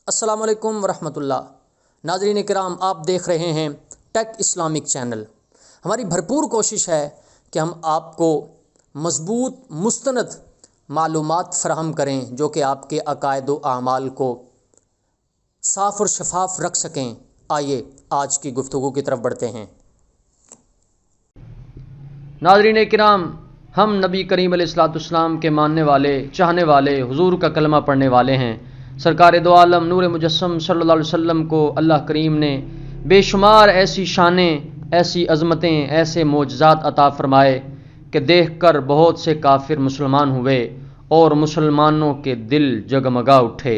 السلام علیکم ورحمۃ اللہ۔ ناظرین کرام، آپ دیکھ رہے ہیں ٹیک اسلامک چینل۔ ہماری بھرپور کوشش ہے کہ ہم آپ کو مضبوط مستند معلومات فراہم کریں جو کہ آپ کے عقائد و اعمال کو صاف اور شفاف رکھ سکیں۔ آئیے آج کی گفتگو کی طرف بڑھتے ہیں۔ ناظرین کرام، ہم نبی کریم علیہ الصلوۃ والسلام کے ماننے والے، چاہنے والے، حضور کا کلمہ پڑھنے والے ہیں۔ سرکار دو عالم نور مجسم صلی اللہ علیہ وسلم کو اللہ کریم نے بے شمار ایسی شانیں، ایسی عظمتیں، ایسے معجزات عطا فرمائے کہ دیکھ کر بہت سے کافر مسلمان ہوئے اور مسلمانوں کے دل جگمگا اٹھے۔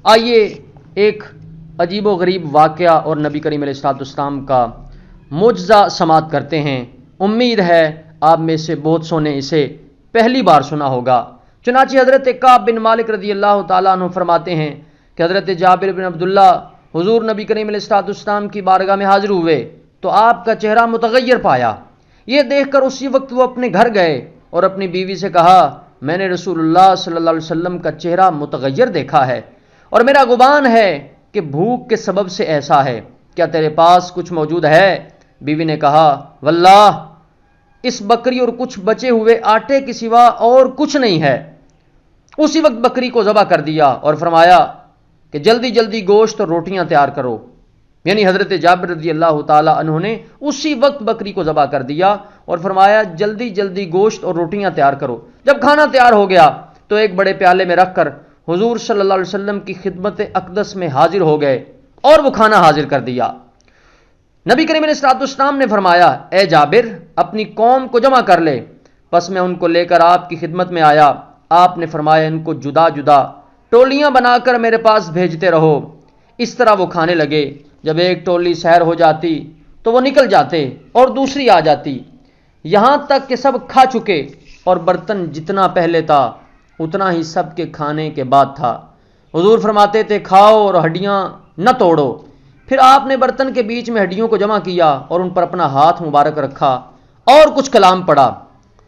آئیے ایک عجیب و غریب واقعہ اور نبی کریم علیہ الصلوۃ والسلام کا معجزہ سماعت کرتے ہیں۔ امید ہے آپ میں سے بہت سو نے اسے پہلی بار سنا ہوگا۔ چنانچہ حضرت کعب بن مالک رضی اللہ تعالیٰ عنہ فرماتے ہیں کہ حضرت جابر بن عبداللہ حضور نبی کریم علیہ الصلوۃ والسلام کی بارگاہ میں حاضر ہوئے تو آپ کا چہرہ متغیر پایا۔ یہ دیکھ کر اسی وقت وہ اپنے گھر گئے اور اپنی بیوی سے کہا، میں نے رسول اللہ صلی اللہ علیہ وسلم کا چہرہ متغیر دیکھا ہے اور میرا گمان ہے کہ بھوک کے سبب سے ایسا ہے، کیا تیرے پاس کچھ موجود ہے؟ بیوی نے کہا، واللہ اس بکری اور کچھ بچے ہوئے آٹے کے سوا اور کچھ نہیں ہے۔ اسی وقت بکری کو ذبح کر دیا اور فرمایا کہ جلدی جلدی گوشت اور روٹیاں تیار کرو۔ یعنی حضرت جابر رضی اللہ تعالیٰ عنہ نے اسی وقت بکری کو ذبح کر دیا اور فرمایا جلدی جلدی گوشت اور روٹیاں تیار کرو۔ جب کھانا تیار ہو گیا تو ایک بڑے پیالے میں رکھ کر حضور صلی اللہ علیہ وسلم کی خدمت اقدس میں حاضر ہو گئے اور وہ کھانا حاضر کر دیا۔ نبی کریم علیہ الصلوۃ والسلام نے فرمایا، اے جابر اپنی قوم کو جمع کر لے۔ پس میں ان کو لے کر آپ کی خدمت میں آیا۔ آپ نے فرمایا ان کو جدا جدا ٹولیاں بنا کر میرے پاس بھیجتے رہو۔ اس طرح وہ کھانے لگے۔ جب ایک ٹولی سیر ہو جاتی تو وہ نکل جاتے اور دوسری آ جاتی، یہاں تک کہ سب کھا چکے اور برتن جتنا پہلے تھا اتنا ہی سب کے کھانے کے بعد تھا۔ حضور فرماتے تھے کھاؤ اور ہڈیاں نہ توڑو۔ پھر آپ نے برتن کے بیچ میں ہڈیوں کو جمع کیا اور ان پر اپنا ہاتھ مبارک رکھا اور کچھ کلام پڑھا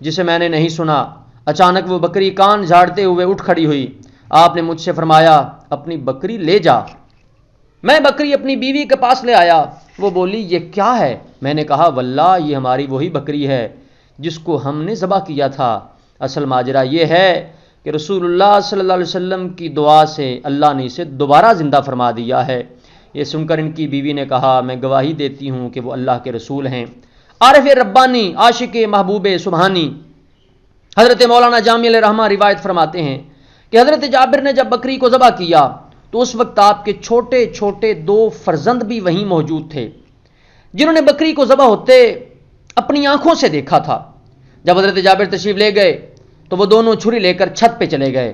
جسے میں نے نہیں سنا۔ اچانک وہ بکری کان جھاڑتے ہوئے اٹھ کھڑی ہوئی۔ آپ نے مجھ سے فرمایا، اپنی بکری لے جا۔ میں بکری اپنی بیوی کے پاس لے آیا۔ وہ بولی، یہ کیا ہے؟ میں نے کہا، واللہ یہ ہماری وہی بکری ہے جس کو ہم نے ذبح کیا تھا۔ اصل ماجرا یہ ہے کہ رسول اللہ صلی اللہ علیہ وسلم کی دعا سے اللہ نے اسے دوبارہ زندہ فرما دیا ہے۔ یہ سن کر ان کی بیوی نے کہا، میں گواہی دیتی ہوں کہ وہ اللہ کے رسول ہیں، عارف ربانی، عاشق محبوب سبحانی۔ حضرت مولانا جامی علیہ رحمہ روایت فرماتے ہیں کہ حضرت جابر نے جب بکری کو ذبح کیا تو اس وقت آپ کے چھوٹے چھوٹے دو فرزند بھی وہیں موجود تھے جنہوں نے بکری کو ذبح ہوتے اپنی آنکھوں سے دیکھا تھا۔ جب حضرت جابر تشریف لے گئے تو وہ دونوں چھری لے کر چھت پہ چلے گئے۔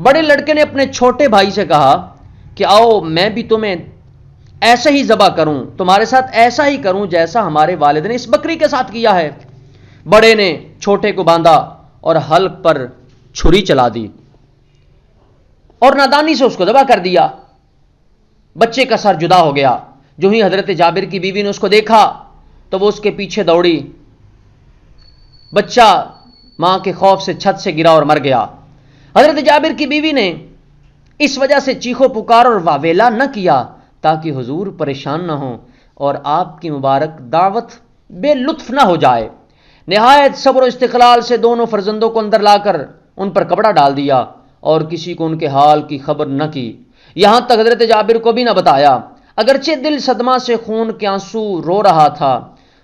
بڑے لڑکے نے اپنے چھوٹے بھائی سے کہا کہ آؤ میں بھی تمہیں ایسا ہی ذبح کروں، تمہارے ساتھ ایسا ہی کروں جیسا ہمارے والد نے اس بکری کے ساتھ کیا ہے۔ بڑے نے چھوٹے کو باندھا اور حلق پر چھری چلا دی اور نادانی سے اس کو ذبح کر دیا۔ بچے کا سر جدا ہو گیا۔ جو ہی حضرت جابر کی بیوی نے اس کو دیکھا تو وہ اس کے پیچھے دوڑی۔ بچہ ماں کے خوف سے چھت سے گرا اور مر گیا۔ حضرت جابر کی بیوی نے اس وجہ سے چیخو پکار اور واویلا نہ کیا تاکہ حضور پریشان نہ ہوں اور آپ کی مبارک دعوت بے لطف نہ ہو جائے۔ نہایت صبر و استقلال سے دونوں فرزندوں کو اندر لا کر ان پر کپڑا ڈال دیا اور کسی کو ان کے حال کی خبر نہ کی، یہاں تک حضرت جابر کو بھی نہ بتایا۔ اگرچہ دل صدمہ سے خون کے آنسو رو رہا تھا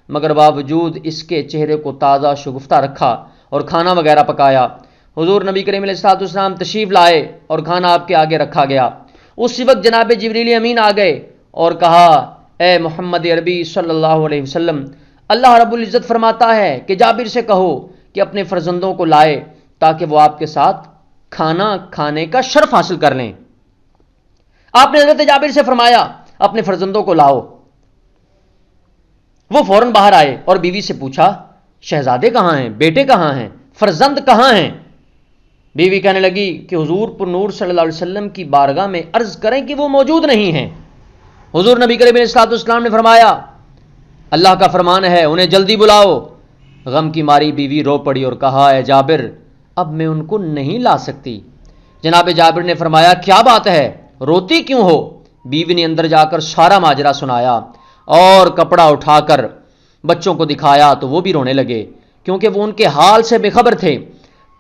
مگر باوجود اس کے چہرے کو تازہ شگفتہ رکھا اور کھانا وغیرہ پکایا۔ حضور نبی کریم علیہ الصلوۃ والسلام تشریف لائے اور کھانا آپ کے آگے رکھا گیا۔ اسی وقت جناب جبریل امین آ گئے اور کہا، اے محمد عربی صلی اللہ علیہ وسلم، اللہ رب العزت فرماتا ہے کہ جابر سے کہو کہ اپنے فرزندوں کو لائے تاکہ وہ آپ کے ساتھ کھانا کھانے کا شرف حاصل کر لیں۔ آپ نے حضرت جابر سے فرمایا، اپنے فرزندوں کو لاؤ۔ وہ فوراً باہر آئے اور بیوی سے پوچھا، شہزادے کہاں ہیں؟ بیٹے کہاں ہیں؟ فرزند کہاں ہیں؟ بیوی کہنے لگی کہ حضور پر نور صلی اللہ علیہ وسلم کی بارگاہ میں عرض کریں کہ وہ موجود نہیں ہیں۔ حضور نبی کریم علیہ الصلوۃ والسلام نے فرمایا، اللہ کا فرمان ہے انہیں جلدی بلاؤ۔ غم کی ماری بیوی رو پڑی اور کہا، اے جابر اب میں ان کو نہیں لا سکتی۔ جناب جابر نے فرمایا، کیا بات ہے؟ روتی کیوں ہو؟ بیوی نے اندر جا کر سارا ماجرا سنایا اور کپڑا اٹھا کر بچوں کو دکھایا تو وہ بھی رونے لگے کیونکہ وہ ان کے حال سے بے خبر تھے۔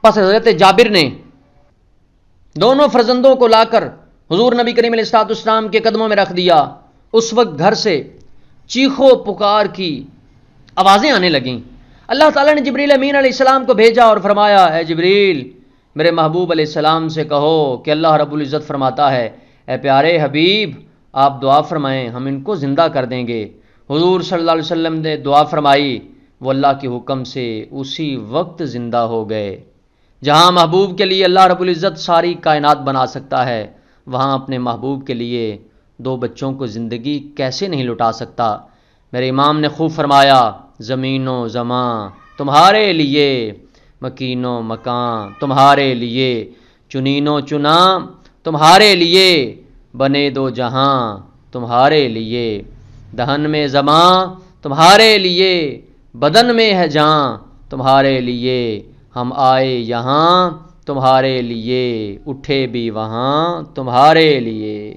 پس حضرت جابر نے دونوں فرزندوں کو لا کر حضور نبی کریم علیہ الصلوۃ والسلام کے قدموں میں رکھ دیا۔ اس وقت گھر سے چیخو پکار کی آوازیں آنے لگیں۔ اللہ تعالیٰ نے جبریل امین علیہ السلام کو بھیجا اور فرمایا، اے جبریل میرے محبوب علیہ السلام سے کہو کہ اللہ رب العزت فرماتا ہے، اے پیارے حبیب آپ دعا فرمائیں، ہم ان کو زندہ کر دیں گے۔ حضور صلی اللہ علیہ وسلم نے دعا فرمائی، وہ اللہ کے حکم سے اسی وقت زندہ ہو گئے۔ جہاں محبوب کے لیے اللہ رب العزت ساری کائنات بنا سکتا ہے، وہاں اپنے محبوب کے لیے دو بچوں کو زندگی کیسے نہیں لٹا سکتا؟ میرے امام نے خوب فرمایا، زمین و زمان تمہارے لیے، مکین و مکان تمہارے لیے، چنین و چناں تمہارے لیے، بنے دو جہاں تمہارے لیے، دہن میں زماں تمہارے لیے، بدن میں ہے جاں تمہارے لیے، ہم آئے یہاں تمہارے لیے، اٹھے بھی وہاں تمہارے لیے۔